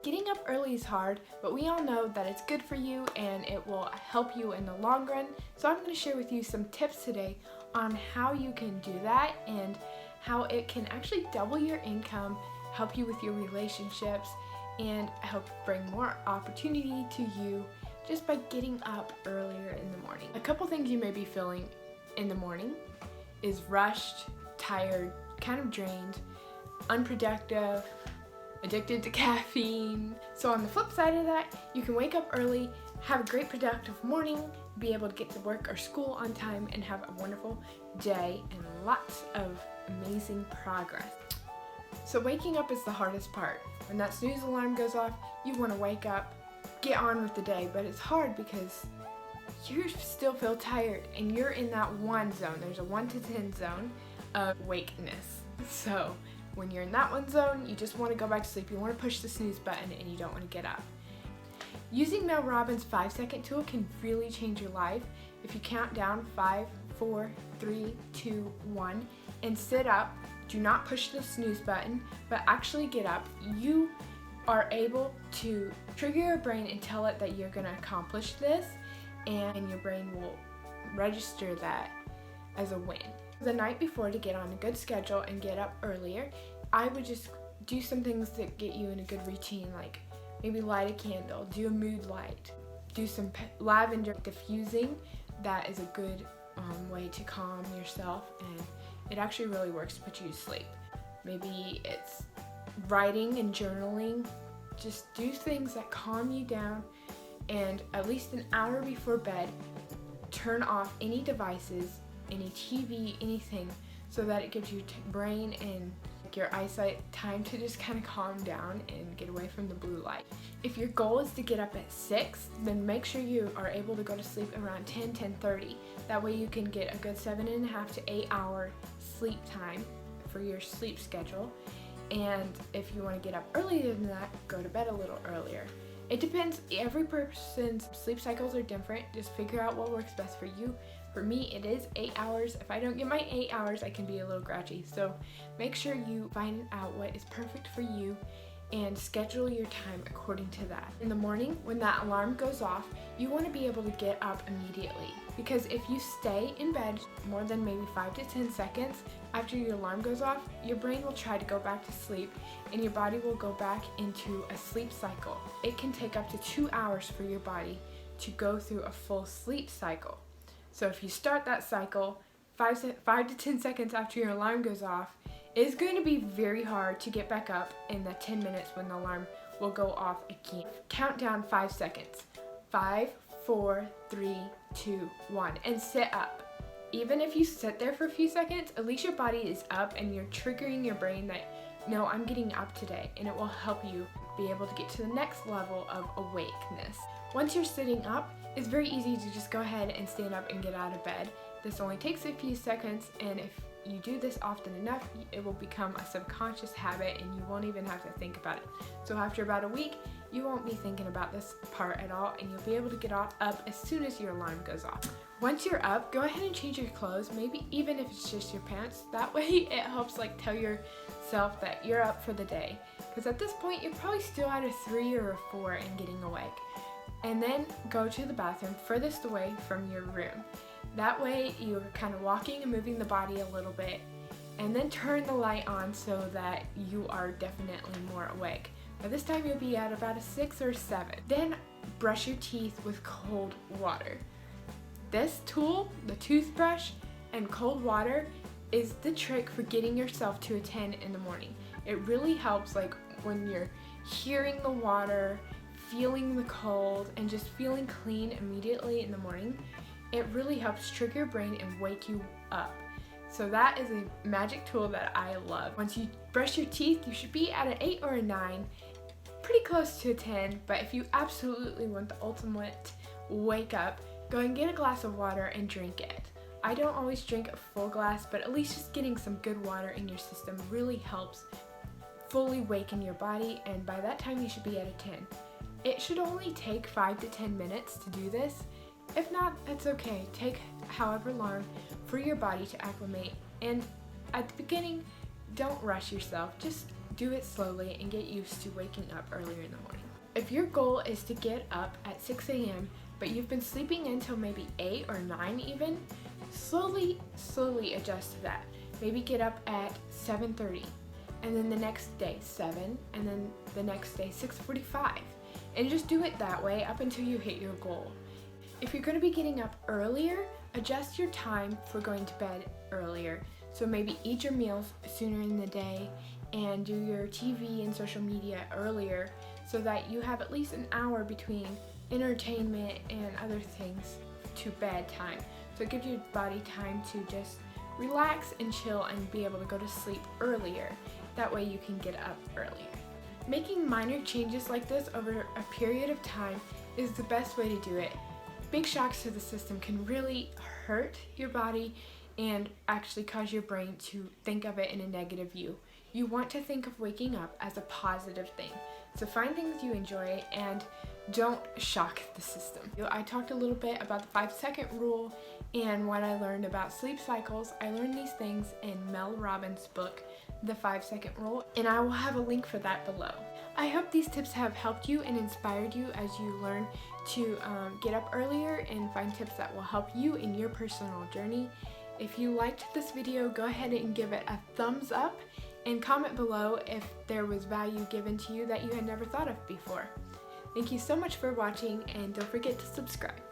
Getting up early is hard, but we all know that it's good for you and it will help you in the long run. So I'm going to share with you some tips today on how you can do that and how it can actually double your income, help you with your relationships, and help bring more opportunity to you just by getting up earlier in the morning. A couple things you may be feeling in the morning is rushed, tired, kind of drained, unproductive, addicted to caffeine. So on the flip side of that, you can wake up early, have a great productive morning, be able to get to work or school on time, and have a wonderful day and lots of amazing progress. So waking up is the hardest part. When that snooze alarm goes off, you want to wake up, get on with the day, but it's hard because you still feel tired and you're in that 1 zone. There's a 1 to 10 zone of wakeness. So when you're in that 1 zone, you just want to go back to sleep. You want to push the snooze button and you don't want to get up. Using Mel Robbins' 5-second tool can really change your life. If you count down 5, 4, 3, 2, 1 and sit up, do not push the snooze button, but actually get up. You are able to trigger your brain and tell it that you're going to accomplish this, and your brain will register that as a win. The night before, to get on a good schedule and get up earlier, I would just do some things that get you in a good routine, like maybe light a candle, do a mood light, do some lavender diffusing. That is a good way to calm yourself, and it actually really works to put you to sleep. Maybe it's writing and journaling. Just do things that calm you down, and at least an hour before bed, turn off any devices, any TV, anything, so that it gives your brain and your eyesight time to just kind of calm down and get away from the blue light. If your goal is to get up at 6, then make sure you are able to go to sleep around 10:30. That way you can get a good 7.5 to 8 hour sleep time for your sleep schedule. And if you want to get up earlier than that, go to bed a little earlier. It depends. Every person's sleep cycles are different. Just figure out what works best for you. For me, it is 8 hours. If I don't get my 8 hours, I can be a little grouchy. So make sure you find out what is perfect for you and schedule your time according to that. In the morning, when that alarm goes off, you want to be able to get up immediately, because if you stay in bed more than maybe 5 to 10 seconds after your alarm goes off, your brain will try to go back to sleep and your body will go back into a sleep cycle. It can take up to 2 hours for your body to go through a full sleep cycle. So if you start that cycle 5 to 10 seconds after your alarm goes off, it's going to be very hard to get back up in the 10 minutes when the alarm will go off again. Count down 5 seconds. 5, 4, 3, 2, 1, and sit up. Even if you sit there for a few seconds, at least your body is up and you're triggering your brain that, no, I'm getting up today, and it will help you be able to get to the next level of awakeness. Once you're sitting up, it's very easy to just go ahead and stand up and get out of bed. This only takes a few seconds, and if you do this often enough, it will become a subconscious habit and you won't even have to think about it. So after about a week, you won't be thinking about this part at all, and you'll be able to get up as soon as your alarm goes off. Once you're up, go ahead and change your clothes, maybe even if it's just your pants. That way it helps tell yourself that you're up for the day. Because at this point, you're probably still at a 3 or a 4 and getting awake. And then go to the bathroom furthest away from your room. That way you're kind of walking and moving the body a little bit, and then turn the light on so that you are definitely more awake. By this time you'll be at about a 6 or 7. Then brush your teeth with cold water. This tool, the toothbrush and cold water, is the trick for getting yourself to a 10 in the morning. It really helps when you're hearing the water, feeling the cold, and just feeling clean immediately in the morning. It really helps trigger your brain and wake you up. So that is a magic tool that I love. Once you brush your teeth, you should be at an 8 or a 9, pretty close to a 10, but if you absolutely want the ultimate wake up, go and get a glass of water and drink it. I don't always drink a full glass, but at least just getting some good water in your system really helps fully waken your body, and by that time you should be at a 10. It should only take 5 to 10 minutes to do this. If not, it's okay. Take however long for your body to acclimate, and at the beginning, don't rush yourself. Just do it slowly and get used to waking up earlier in the morning. If your goal is to get up at 6 a.m. but you've been sleeping until maybe 8 or 9 even, slowly adjust to that. Maybe get up at 7:30, and then the next day 7, and then the next day 6:45, and just do it that way up until you hit your goal. If you're going to be getting up earlier, adjust your time for going to bed earlier. So maybe eat your meals sooner in the day and do your TV and social media earlier so that you have at least an hour between entertainment and other things to bedtime. So it gives your body time to just relax and chill and be able to go to sleep earlier. That way you can get up earlier. Making minor changes like this over a period of time is the best way to do it. Big shocks to the system can really hurt your body and actually cause your brain to think of it in a negative view. You want to think of waking up as a positive thing. So find things you enjoy and don't shock the system. I talked a little bit about the 5-second rule and what I learned about sleep cycles. I learned these things in Mel Robbins' book, The 5-Second Rule, and I will have a link for that below. I hope these tips have helped you and inspired you as you learn to get up earlier and find tips that will help you in your personal journey. If you liked this video, go ahead and give it a thumbs up and comment below if there was value given to you that you had never thought of before. Thank you so much for watching, and don't forget to subscribe.